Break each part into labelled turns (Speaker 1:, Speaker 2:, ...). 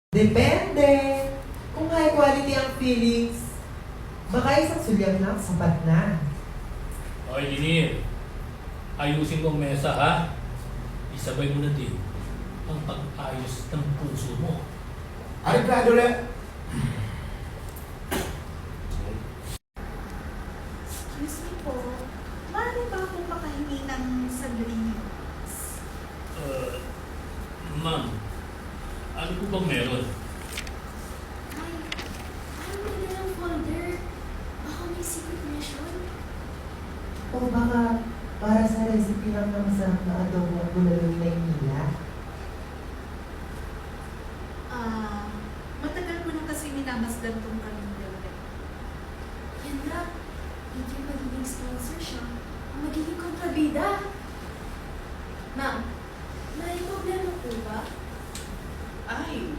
Speaker 1: Depende. Kung high quality ang feelings, baka isang sulyap lang, sapat na.
Speaker 2: O, engineer, ayusin mo ang mesa, ha? Isabay mo na din ang pag-ayos ng puso mo.
Speaker 3: Arreglado ulit.
Speaker 4: Excuse me po, maaari ba akong makahingi ng sandali?
Speaker 2: Ma'am, ano po bang meron?
Speaker 5: Ay, ano na lang folder? Baka may secret mission?
Speaker 1: O baka para sa recipe ng masarap na adobo ng bulalo ni Maynila.
Speaker 4: Matagal ko na kasi minamasdan tong kalendaryo.
Speaker 5: Kendra, hindi yung magiging sponsor siya. Ang magiging kontrabida. Ma'am, may problema po ba?
Speaker 6: Ay,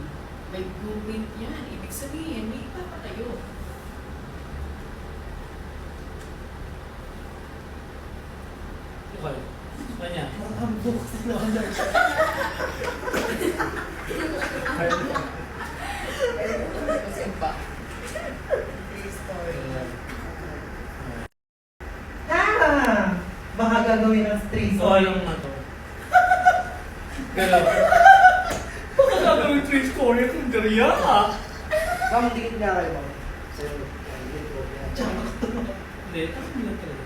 Speaker 6: may blueprint yan. Ibig sabihin, may ipapatayo.
Speaker 2: Okay. Kanya.
Speaker 1: Ang bukas na order.
Speaker 6: Kasi ba?
Speaker 1: Ha! Baka gagawin ng street
Speaker 2: So, alam na to. Galaw. Baka gagawin 3 story kung gariya, ha?
Speaker 7: Ma'am, dikit nga kayo, ma'am. Sa'yo, dikit ko.
Speaker 2: Hindi, tapos hindi lang talaga.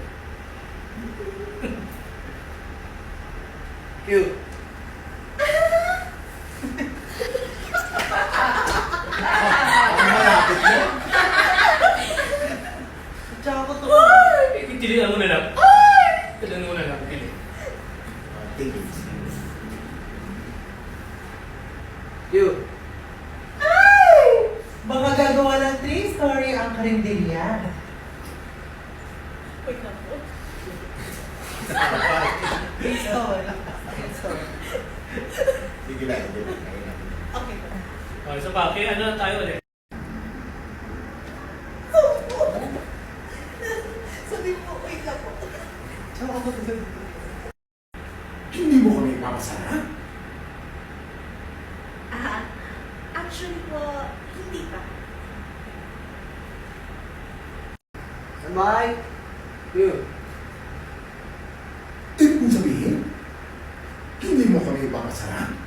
Speaker 7: Cue.
Speaker 3: Ang malapit mo.
Speaker 1: Tsaka ko to.
Speaker 2: Tilihan mo na lang. Tilihan mo na lang. Tilihan.
Speaker 3: Tingin.
Speaker 7: Cue.
Speaker 1: Baka gagawa ng 3-story ang karinderya.
Speaker 6: Wait lang po.
Speaker 1: 3-story.
Speaker 3: Sige lang, hindi lang.
Speaker 6: Okay.
Speaker 2: Okay, so pa, kaya ano tayo ulit?
Speaker 6: Sabi mo, wait lang po.
Speaker 1: Tsaka ko to.
Speaker 3: Hindi mo kami ipapasara?
Speaker 4: Actually po, hindi pa.
Speaker 7: Standby. Cue.
Speaker 3: Ibig mong sabihin, hindi mo kami ipapasara?